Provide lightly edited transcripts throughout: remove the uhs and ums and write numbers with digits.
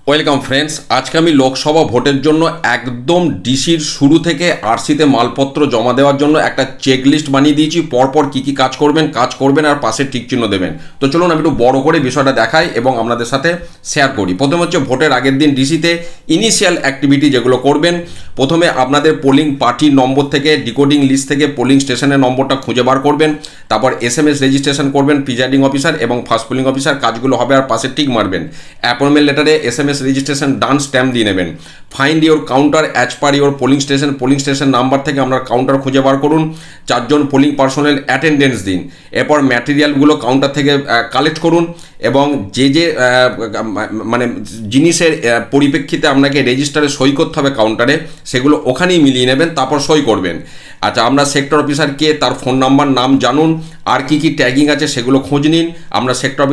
Welcome friends, আজকে আমি লোকসভা ভোটের জন্য একদম ডিসির শুরু থেকে আরসিতে মালপত্র জমা দেওয়ার জন্য একটা চেকলিস্ট বানিয়ে দিয়েছি। পরপর কী কী কাজ করবেন আর পাশে টিক চিহ্ন দেবেন। তো চলুন আমি একটু বড় করে বিষয়টা দেখাই এবং আপনাদের সাথে শেয়ার করি। প্রথমে হচ্ছে ভোটের আগের দিন ডিসিতে ইনিশিয়াল অ্যাক্টিভিটি যেগুলো করবেন। প্রথমে আপনাদের পোলিং পার্টির নম্বর থেকে ডিকোডিং লিস্ট থেকে পোলিং স্টেশনের নম্বরটা খুঁজে বার করবেন। তারপর SMS রেজিস্ট্রেশন করবেন প্রিজাইডিং অফিসার এবং ফার্স্ট পোলিং অফিসার, কাজগুলো হবে আর পাশে টিক মারবেন। অ্যাপয়েন্টমেন্ট লেটারে SMS রেজিস্ট্রেশন ডান স্ট্যাম্প দিয়ে নেবেন। Find your counter as per your polling station number থেকে আপনার কাউন্টার খুঁজে বার করুন। 4 জন পোলিং পার্সোনাল অ্যাটেন্ডেন্স দিন। এরপর ম্যাটেরিয়ালগুলো কাউন্টার থেকে কালেক্ট করুন এবং যে মানে জিনিসের পরিপ্রেক্ষিতে আপনাকে রেজিস্টারে সই করতে হবে কাউন্টারে, সেগুলো ওখানেই মিলিয়ে নেবেন, তারপর সই করবেন। আচ্ছা, আমরা সেক্টর অফিসারকে তার ফোন নাম্বার নাম জানুন, আর কি কি ট্যাগিং আছে সেগুলো খোঁজ নিন। আমরা সেক্টর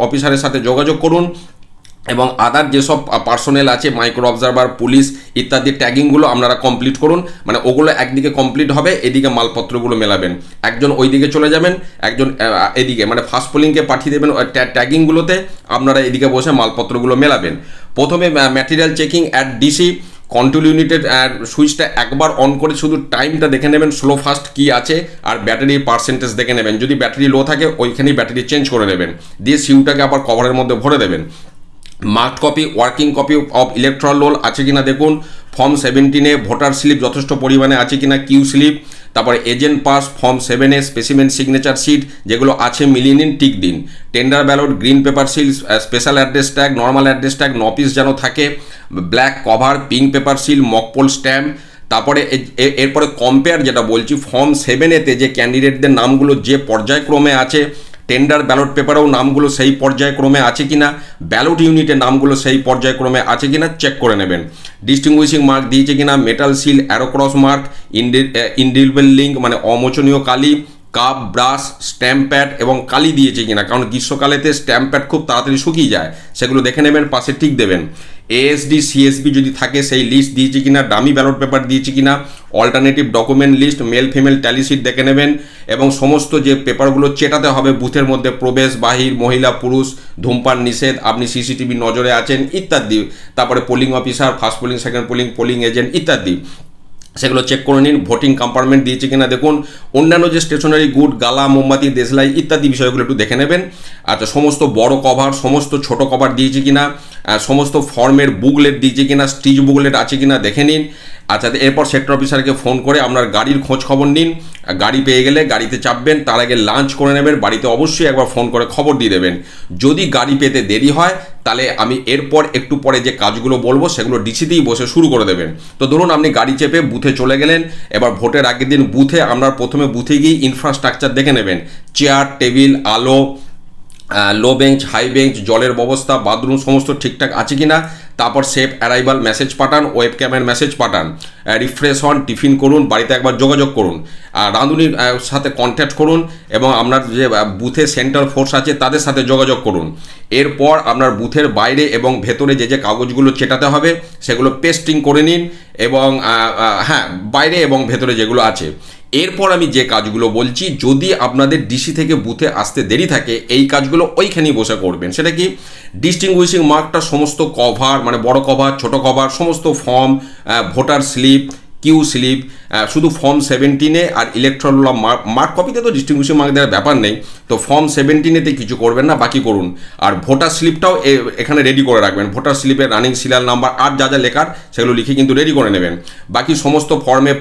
অফিসারের সাথে যোগাযোগ করুন এবং আদার যেসব পার্সোনেল আছে মাইক্রো অবজারভার, পুলিশ ইত্যাদি ট্যাগিংগুলো আপনারা কমপ্লিট করুন। মানে ওগুলো একদিকে কমপ্লিট হবে, এদিকে মালপত্রগুলো মেলাবেন। একজন ওই দিকে চলে যাবেন, একজন এদিকে, মানে ফার্স্ট পোলিংকে পাঠিয়ে দেবেন ট্যাগিংগুলোতে, আপনারা এদিকে বসে মালপত্রগুলো মেলাবেন। প্রথমে material checking at DC control ইউনিটের সুইচটা একবার অন করে শুধু টাইমটা দেখে নেবেন, স্লো ফাস্ট কি আছে, আর ব্যাটারির পার্সেন্টেজ দেখে নেবেন। যদি ব্যাটারি লো থাকে ওইখানেই ব্যাটারি চেঞ্জ করে নেবেন, দিয়ে সিউটাকে আবার কভারের মধ্যে ভরে দেবেন। Marked copy, working copy of electoral roll আছে কিনা দেখুন। ফর্ম 17-এ ভোটার স্লিপ যথেষ্ট পরিমাণে আছে কিনা, কিউ স্লিপ। তারপরে এজেন্ট পাস, ফর্ম 7-এ স্পেসিমেন সিগনেচার শিট যেগুলো আছে মিলিয়ে নিন, টিক দিন। Tender ballot, green paper seal, special address tag, normal address tag 9 piece যেন থাকে, black cover, pink paper seal, mock poll stamp. তারপরে এরপরে কম্পেয়ার যেটা বলছি, ফর্ম 7-এতে যে ক্যান্ডিডেটদের নামগুলো যে পর্যায়ক্রমে আছে, টেন্ডার ব্যালট পেপারেও নামগুলো সেই পর্যায়ক্রমে আছে কিনা, ব্যালট ইউনিটের নামগুলো সেই পর্যায়ক্রমে আছে কিনা চেক করে নেবেন। ডিস্টিংগুইশিং মার্ক দিয়েছে কিনা, মেটাল সিল, অ্যারোক্রস মার্ক, ইনডিলিবল লিঙ্ক মানে অমোচনীয় কালি, কাপ, ব্রাশ, স্ট্যাম্প প্যাড এবং কালি দিয়েছে কিনা, কারণ গ্রীষ্মকালেতে স্ট্যাম্প প্যাড খুব তাড়াতাড়ি শুকিয়ে যায়, সেগুলো দেখে নেবেন, পাশে টিক দেবেন। ASD CSB যদি থাকে সেই লিস্ট দিয়েছে কিনা, ডামি ব্যালট পেপার দিয়েছে কিনা, alternative document list, male female tally sheet দেখে নেবেন এবং সমস্ত যে পেপারগুলো চেটাতে হবে বুথের মধ্যে, প্রবেশ, বাহির, মহিলা, পুরুষ, ধূমপান নিষেধ, আপনি CCTV নজরে আছেন ইত্যাদি। তারপরে polling officer, first polling, second polling, polling agent ইত্যাদি, সেগুলো চেক করে নিন। ভোটিং কম্পার্টমেন্ট দিয়েছে কিনা দেখুন। অন্যান্য যে স্টেশনারি গুড, গালা, মোমবাতি, দেশলাই ইত্যাদি বিষয়গুলো একটু দেখে নেবেন। আচ্ছা, সমস্ত বড় কভার, সমস্ত ছোট কভার দিয়েছে কিনা, সমস্ত ফর্মের বুকলেট দিয়েছে কিনা, স্টিচ বুকলেট আছে কিনা দেখে নিন। আচ্ছা, এরপর সেক্টর অফিসারকে ফোন করে আপনার গাড়ির খোঁজ খবর নিন। গাড়ি পেয়ে গেলে গাড়িতে চাপবেন, তার আগে লাঞ্চ করে নেবেন। বাড়িতে অবশ্যই একবার ফোন করে খবর দিয়ে দেবেন। যদি গাড়ি পেতে দেরি হয় তাহলে আমি এরপর একটু পরে যে কাজগুলো বলবো সেগুলো ডিসিতেই বসে শুরু করে দেবেন। তো ধরুন আপনি গাড়ি চেপে বুথে চলে গেলেন। এবার ভোটের আগের দিন বুথে আপনার প্রথমে বুথে গিয়ে ইনফ্রাস্ট্রাকচার দেখে নেবেন, চেয়ার, টেবিল, আলো, লো বেঞ্চ, হাই বেঞ্চ, জলের ব্যবস্থা, বাথরুম সমস্ত ঠিকঠাক আছে কিনা। তারপর সেফ অ্যারাইভাল মেসেজ পাঠান, ওয়েব ক্যামের মেসেজ পাঠান, রিফ্রেশ হন, টিফিন করুন, বাড়িতে একবার যোগাযোগ করুন, রাঁধুনির সাথে কন্ট্যাক্ট করুন এবং আপনার যে বুথে সেন্ট্রাল ফোর্স আছে তাদের সাথে যোগাযোগ করুন। এরপর আপনার বুথের বাইরে এবং ভেতরে যে যে কাগজগুলো চেটাতে হবে সেগুলো পেস্টিং করে নিন এবং বাইরে এবং ভেতরে যেগুলো আছে। এরপর আমি যে কাজগুলো বলছি, যদি আপনাদের ডিসি থেকে বুথে আসতে দেরি থাকে এই কাজগুলো ওইখানেই বসে করবেন। সেটা কি, ডিস্টিংগুইশিং মার্কটা সমস্ত কভার, মানে বড় কভার, ছোট কভার, সমস্ত form, voter slip, queue slip, শুধু ফর্ম 17-এ আর ইলেকট্রাল মার্ক কপিতে তো ডিস্টিংগুইশিং মার্ক দেওয়ার ব্যাপার নেই, তো ফর্ম 17-এতে কিছু করবেন না, বাকি করুন। আর ভোটার স্লিপটাও এখানে রেডি করে রাখবেন। ভোটার স্লিপের রানিং সিরিয়াল নাম্বার আর যা যা লেখার সেগুলো লিখে কিন্তু রেডি করে নেবেন। বাকি সমস্ত ফর্মে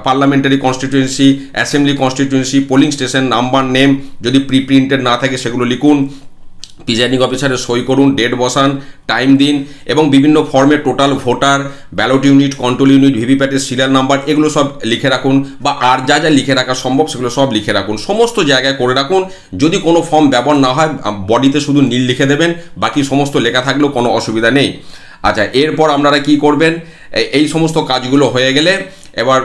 parliamentary constituency, assembly constituency, polling station number, name যদি প্রিন্টেড না থাকে সেগুলো লিখুন। প্রিজাইডিং অফিসারে সই করুন, ডেট বসান, টাইম দিন এবং বিভিন্ন ফর্মে total voter, ballot unit, control unit, ভিভিপ্যাটের সিরিয়াল নাম্বার এগুলো সব লিখে রাখুন, বা আর যা যা লিখে রাখা সম্ভব সেগুলো সব লিখে রাখুন, সমস্ত জায়গায় করে রাখুন। যদি কোনো ফর্ম ব্যবহার না হয় বডিতে শুধু নীল লিখে দেবেন, বাকি সমস্ত লেখা থাকলেও কোনো অসুবিধা নেই। আচ্ছা, এরপর আপনারা কি করবেন, এই সমস্ত কাজগুলো হয়ে গেলে এবার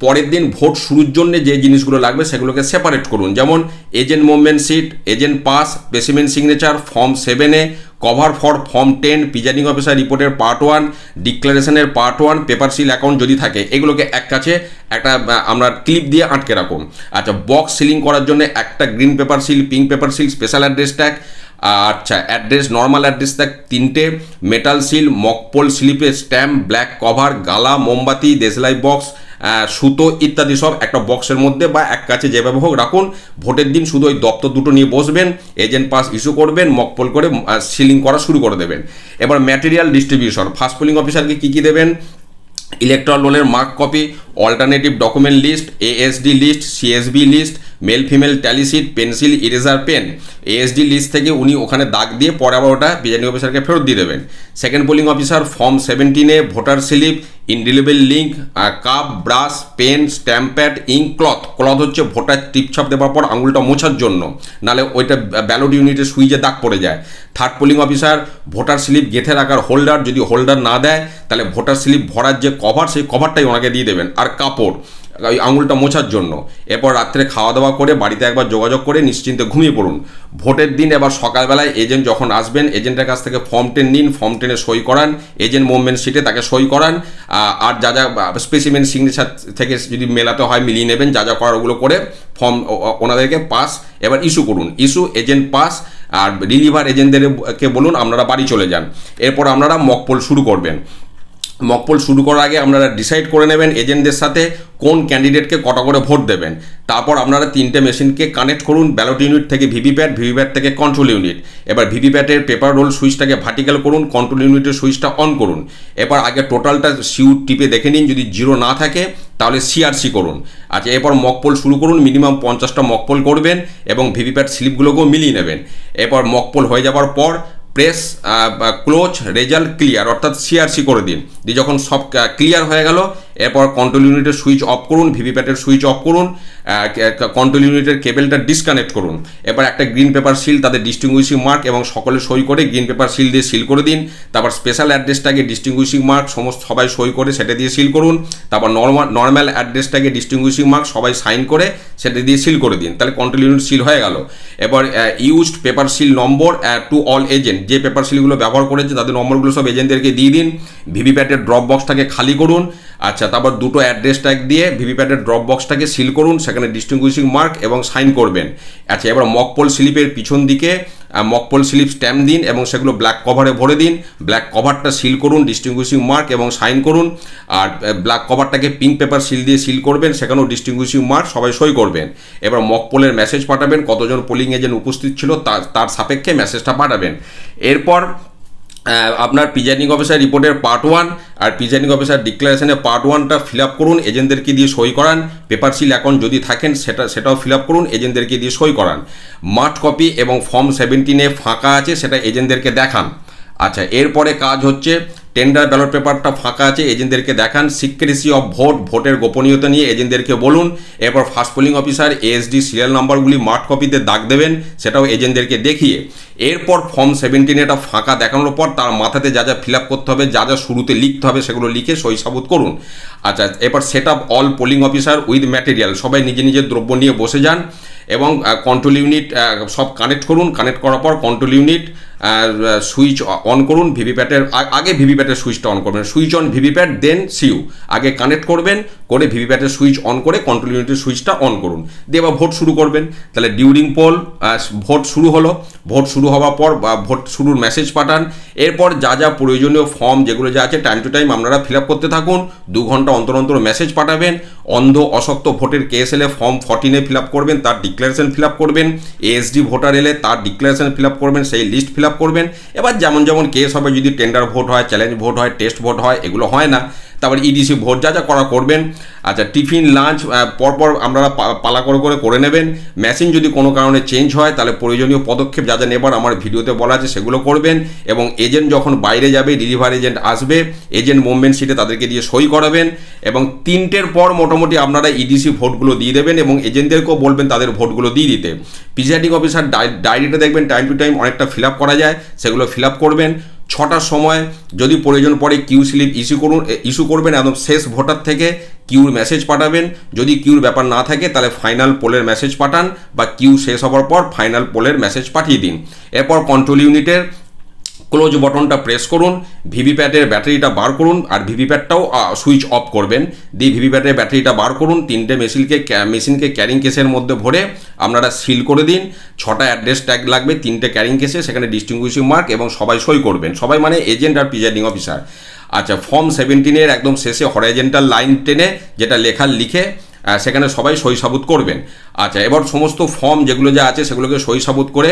পরের দিন ভোট শুরুর জন্য যে জিনিসগুলো লাগবে সেগুলোকে সেপারেট করুন। যেমন agent movement sheet, agent pass, specimen signature, form 7-এ, cover for form 10, presiding officer রিপোর্টের পার্ট 1, ডিক্লারেশনের পার্ট 1, পেপার সিল অ্যাকাউন্ট যদি থাকে এগুলোকে এক কাছে একটা আমরা ক্লিপ দিয়ে আটকে রাখুন। আচ্ছা, বক্স সিলিং করার জন্য একটা green paper seal, pink paper seal, special address tag, আচ্ছা, অ্যাড্রেস নর্মাল অ্যাড্রেস দেখ 3টে, মেটাল সিল, মকপোল স্লিপে স্ট্যাম্প, ব্ল্যাক কভার, গালা, মোমবাতি, দেশলাই বক্স, সুতো ইত্যাদি সব একটা বক্সের মধ্যে বা এক কাছে যেভাবে হোক রাখুন। ভোটের দিন শুধু ওই দপ্তর দুটো নিয়ে বসবেন, এজেন্ট পাস ইস্যু করবেন, মকপোল করে সিলিং করা শুরু করে দেবেন। এবার ম্যাটেরিয়াল ডিস্ট্রিবিউশন, ফার্স্ট পোলিং অফিসারকে কী কী দেবেন? ইলেকট্রাল রোলের mark copy, alternative document list, ASD list, CSB list, male female tally sheet, pencil, eraser, pen. ASD list থেকে উনি ওখানে দাগ দিয়ে পরে আবার ওটা প্রিজাইডিং অফিসারকে ফেরত দিয়ে দেবেন। সেকেন্ড পোলিং অফিসার ফর্ম 17-এ voter slip, indelible ink, cup, brush, pen, stamp pad, ink, cloth. Cloth হচ্ছে ভোটার টিপছাপ দেওয়ার পর আঙুলটা মোছার জন্য, নাহলে ওইটা ব্যালট ইউনিটের সুইচে দাগ পড়ে যায়। Third polling officer voter slip গেঁথে রাখার হোল্ডার, যদি হোল্ডার না দেয় তাহলে ভোটার স্লিপ ভরার যে কভার, সেই কভারটাই ওনাকে দিয়ে দেবেন, আর কাপড় ওই আঙুলটা মোছার জন্য। এরপর রাত্রে খাওয়া দাওয়া করে বাড়িতে একবার যোগাযোগ করে নিশ্চিন্তে ঘুমিয়ে পড়ুন। ভোটের দিন এবার সকালবেলায় এজেন্ট যখন আসবেন, এজেন্টের কাছ থেকে ফর্ম 10 নিন, ফর্ম 10-এ সই করান, এজেন্ট মুভমেন্ট শিটে তাকে সই করান, আর যা যা স্পেসিমেন সিগনেচার থেকে যদি মেলাতে হয় মিলিয়ে নেবেন, যা যা করার ওগুলো করে ফর্ম ওনাদেরকে পাস এবার ইস্যু করুন। ইস্যু এজেন্ট পাস, আর রিলিভার এজেন্টদেরকে বলুন আপনারা বাড়ি চলে যান। এরপর আপনারা মকপোল শুরু করবেন। মকপোল শুরু করার আগে আপনারা ডিসাইড করে নেবেন এজেন্টদের সাথে কোন ক্যান্ডিডেটকে কটা করে ভোট দেবেন। তারপর আপনারা 3টে মেশিনকে কানেক্ট করুন, ব্যালট ইউনিট থেকে ভিভিপ্যাট, ভিভিপ্যাট থেকে কন্ট্রোল ইউনিট। এবার ভিভিপ্যাটের পেপার রোল সুইচটাকে ভার্টিক্যাল করুন, কন্ট্রোল ইউনিটের সুইচটা অন করুন। এবার আগে টোটালটা সিউ টিপে দেখে নিন, যদি 0 না থাকে তাহলে সিআরসি করুন। আচ্ছা, এরপর মকপোল শুরু করুন, মিনিমাম 50টা মকপোল করবেন এবং ভিভিপ্যাট স্লিপগুলোকেও মিলিয়ে নেবেন। এরপর মকপোল হয়ে যাওয়ার পর প্রেস ক্লোজ রেজাল্ট ক্লিয়ার, অর্থাৎ সিআরসি করে দিন। দিয়ে যখন সব ক্লিয়ার হয়ে গেল, এরপর কন্ট্রোল ইউনিটের সুইচ অফ করুন, ভিভিপ্যাটের সুইচ অফ করুন, কন্ট্রোল ইউনিটের কেবেলটা ডিসকানেক্ট করুন। এবার একটা গ্রিন পেপার সিল, তাদের ডিস্টিংগুইশিং মার্ক এবং সকলে সই করে গ্রিন পেপার সিল দিয়ে সিল করে দিন। তারপর স্পেশাল অ্যাড্রেসটাকে ডিস্টিংগুইশিং মার্ক সমস্ত সবাই সই করে সেটা দিয়ে সিল করুন। তারপর নর্মাল অ্যাড্রেসটাকে ডিস্টিংগুইশিং মার্ক সবাই সাইন করে সেটা দিয়ে সিল করে দিন, তাহলে কন্ট্রোল ইউনিট সিল হয়ে গেল। এবার used paper seal number to all agent, যে পেপার সিলগুলো ব্যবহার করেছে তাদের নম্বরগুলো সব এজেন্টদেরকে দিয়ে দিন। ভিভিপ্যাটের ড্রপ বক্সটাকে খালি করুন। আচ্ছা, তারপর 2টো অ্যাড্রেস ট্যাগ দিয়ে ভিভিপ্যাটের ড্রপ বক্সটাকে সিল করুন, সেখানে ডিস্টিংগুইশিং মার্ক এবং সাইন করবেন। আচ্ছা, এবার মকপোল স্লিপের পিছন দিকে মকপোল স্লিপ স্ট্যাম্প দিন এবং সেগুলো ব্ল্যাক কভারে ভরে দিন। ব্ল্যাক কভারটা সিল করুন, ডিস্টিংগুইশিং মার্ক এবং সাইন করুন। আর ব্ল্যাক কভারটাকে পিঙ্ক পেপার সিল দিয়ে সিল করবেন, সেখানেও ডিস্টিংগুইশিং মার্ক সবাই সই করবেন। এবার মকপোলের মেসেজ পাঠাবেন, কতজন পোলিং এজেন্ট উপস্থিত ছিল তার সাপেক্ষে মেসেজটা পাঠাবেন। এরপর আপনার প্রিজাইডিং অফিসার রিপোর্টের পার্ট 1 আর প্রিজাইডিং অফিসার ডিক্লারেশনের পার্ট 1টা ফিল আপ করুন, এজেন্টদেরকে দিয়ে সই করান। পেপার সিল অ্যাকাউন্ট যদি থাকেন সেটাও ফিল আপ করুন, এজেন্টদেরকে দিয়ে সই করান। মার্কড কপি এবং ফর্ম 17-এ ফাঁকা আছে সেটা এজেন্টদেরকে দেখান। আচ্ছা, এরপরে কাজ হচ্ছে টেন্ডার ব্যালট পেপারটা ফাঁকা আছে, এজেন্টদেরকে দেখান। সিক্রেসি অফ ভোট, ভোটের গোপনীয়তা নিয়ে এজেন্টদেরকে বলুন। এরপর first polling officer ASD serial নাম্বারগুলি মার্কড কপিতে দাগ দেবেন, সেটাও এজেন্টদেরকে দেখিয়ে। এরপর ফর্ম 17 এটা ফাঁকা দেখানোর পর তার মাথাতে যা যা ফিল আপ করতে হবে, যা যা শুরুতে লিখতে হবে সেগুলো লিখে সই সাবুত করুন। আচ্ছা, এরপর set up all polling officer with material, সবাই নিজে নিজের দ্রব্য নিয়ে বসে যান এবং কন্ট্রোল ইউনিট সব কানেক্ট করুন। কানেক্ট করার পর কন্ট্রোল ইউনিট সুইচ অন করুন। ভিভিপ্যাটের আগে ভিভিপ্যাটের সুইচটা অন করবেন, switch on VVPAT then CU, আগে কানেক্ট করবেন, করে ভিভিপ্যাটের সুইচ অন করে কন্ট্রোল ইউনিটের সুইচটা অন করুন, দিয়ে এবার ভোট শুরু করবেন। তাহলে ডিউরিং পোল ভোট শুরু হলো, ভোট শুরু হওয়ার পর ভোট শুরুর মেসেজ পাঠান। এরপর যা যা প্রয়োজনীয় ফর্ম যেগুলো যা আছে টাইম টু টাইম আপনারা ফিল আপ করতে থাকুন। 2 ঘন্টা অন্তর অন্তর মেসেজ পাঠাবেন। অন্ধ অসক্ত ভোটের কেস এলে ফর্ম 14-এ ফিল আপ করবেন, তার ডিক্লারেশন ফিল আপ করবেন। এএসডি ভোটার এলে তার ডিক্লারেশন ফিল আপ করবেন, সেই লিস্ট ফিল আপ করবেন। এবার যেমন যেমন কেস হবে, যদি টেন্ডার ভোট হয়, চ্যালেঞ্জ ভোট হয়, টেস্ট ভোট হয়, এগুলো হয় না, তারপর ইডিসি ভোট যা যা করা করবেন। আচ্ছা, টিফিন লাঞ্চ পরপর আপনারা পালা করে নেবেন। মেশিন যদি কোনো কারণে চেঞ্জ হয় তাহলে প্রয়োজনীয় পদক্ষেপ যা যা নেবার আমার ভিডিওতে বলা আছে সেগুলো করবেন। এবং এজেন্ট যখন বাইরে যাবে, ডেলিভারি এজেন্ট আসবে, এজেন্ট মুভমেন্ট শিটে তাদেরকে দিয়ে সই করাবেন। এবং 3টের পর মোটামুটি আপনারা ইডিসি ভোটগুলো দিয়ে দেবেন এবং এজেন্টদেরকেও বলবেন তাদের ভোটগুলো দিয়ে দিতে। প্রিজাইডিং অফিসার ডায়েরিটা দেখবেন টাইম টু টাইম অনেকটা ফিল আপ করা যায়, সেগুলো ফিল আপ করবেন। 6টার সময় যদি প্রয়োজন পড়ে কিউ স্লিপ ইস্যু করবেন, একদম শেষ ভোটার থেকে কিউর মেসেজ পাঠাবেন। যদি কিউর ব্যাপার না থাকে তাহলে ফাইনাল পোলের মেসেজ পাঠান, বা কিউ শেষ হওয়ার পর ফাইনাল পোলের মেসেজ পাঠিয়ে দিন। এরপর কন্ট্রোল ইউনিটের ক্লোজ বটনটা প্রেস করুন, ভিভিপ্যাটের ব্যাটারিটা বার করুন, আর ভিভিপ্যাটটাও সুইচ অফ করবেন, দিয়ে ভিভিপ্যাটের ব্যাটারিটা বার করুন, 3টে মেশিনকে ক্যারিং কেসের মধ্যে ভরে আপনারা সিল করে দিন। 6টা অ্যাড্রেস ট্যাগ লাগবে, 3টে ক্যারিং কেসে, সেখানে ডিস্টিংগুইশিং মার্ক, এবং সবাই সই করবেন, সবাই মানে এজেন্ট আর প্রিজাইডিং অফিসার। আচ্ছা, ফর্ম 17-এর একদম শেষে হরাইজেন্টাল লাইন টেনে যেটা লিখে সেখানে সবাই সই সাবুত করবেন। আচ্ছা, এবার সমস্ত ফর্ম যেগুলো যা আছে সেগুলোকে সই সাবুত করে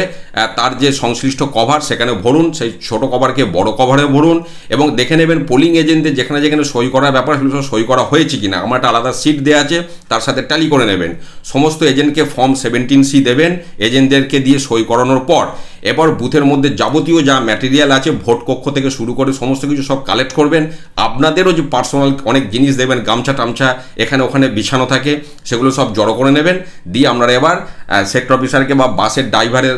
তার যে সংশ্লিষ্ট কভার সেখানে ভরুন, সেই ছোট কভারকে বড় কভারে ভরুন, এবং দেখে নেবেন পোলিং এজেন্টদের যেখানে যেখানে সই করার ব্যাপার সেগুলো সই করা হয়েছে কিনা। আমার একটা আলাদা সিট দেওয়া আছে, তার সাথে ট্যালি করে নেবেন। সমস্ত এজেন্টকে ফর্ম 17C দেবেন এজেন্টদেরকে দিয়ে সই করানোর পর। এবার বুথের মধ্যে যাবতীয় যা ম্যাটেরিয়াল আছে, ভোট কক্ষ থেকে শুরু করে সমস্ত কিছু সব কালেক্ট করবেন। আপনাদেরও যে পার্সোনাল অনেক জিনিস দেবেন, গামছা টামছা এখানে ওখানে বিছানো থাকে, সেগুলো সব জড়ো করে নেবেন। দিয়ে আপনারা এবার সেক্টর অফিসারকে বা বাসের ড্রাইভারের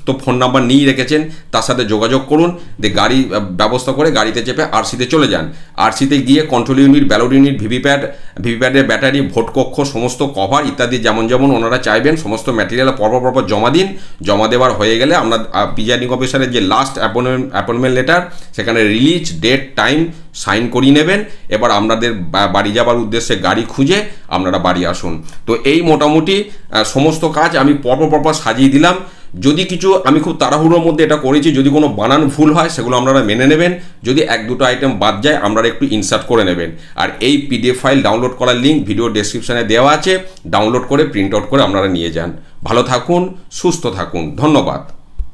তো ফোন নাম্বার নিয়েই রেখেছেন, তার সাথে যোগাযোগ করুন, দিয়ে গাড়ি ব্যবস্থা করে গাড়িতে চেপে আরসিতে চলে যান। আরসিতে গিয়ে কন্ট্রোল ইউনিট, ব্যালট ইউনিট, ভিভিপ্যাটের ব্যাটারি, ভোট কক্ষ, সমস্ত কভার ইত্যাদি যেমন যেমন ওনারা চাইবেন সমস্ত ম্যাটেরিয়াল পরপর জমা দিন। জমা দেওয়ার হয়ে গেলে আমরা প্রিজাইডিং অফিসারের যে লাস্ট অ্যাপয়েন্টমেন্ট লেটার, সেখানে রিলিজ ডেট টাইম সাইন করিয়ে নেবেন। এবার আপনাদের বাড়ি যাবার উদ্দেশ্যে গাড়ি খুঁজে আপনারা বাড়ি আসুন। তো এই মোটামুটি সমস্ত কাজ আমি পরপর সাজিয়ে দিলাম। যদি কিছু আমি খুব তাড়াহুড়োর মধ্যে এটা করেছি, যদি কোনো বানান ভুল হয় সেগুলো আপনারা মেনে নেবেন। যদি 1-2টো আইটেম বাদ যায় আপনারা একটু ইনসার্ট করে নেবেন। আর এই পিডিএফ ফাইল ডাউনলোড করার লিঙ্ক ভিডিও ডেসক্রিপশানে দেওয়া আছে, ডাউনলোড করে প্রিন্ট আউট করে আপনারা নিয়ে যান। ভালো থাকুন, সুস্থ থাকুন, ধন্যবাদ।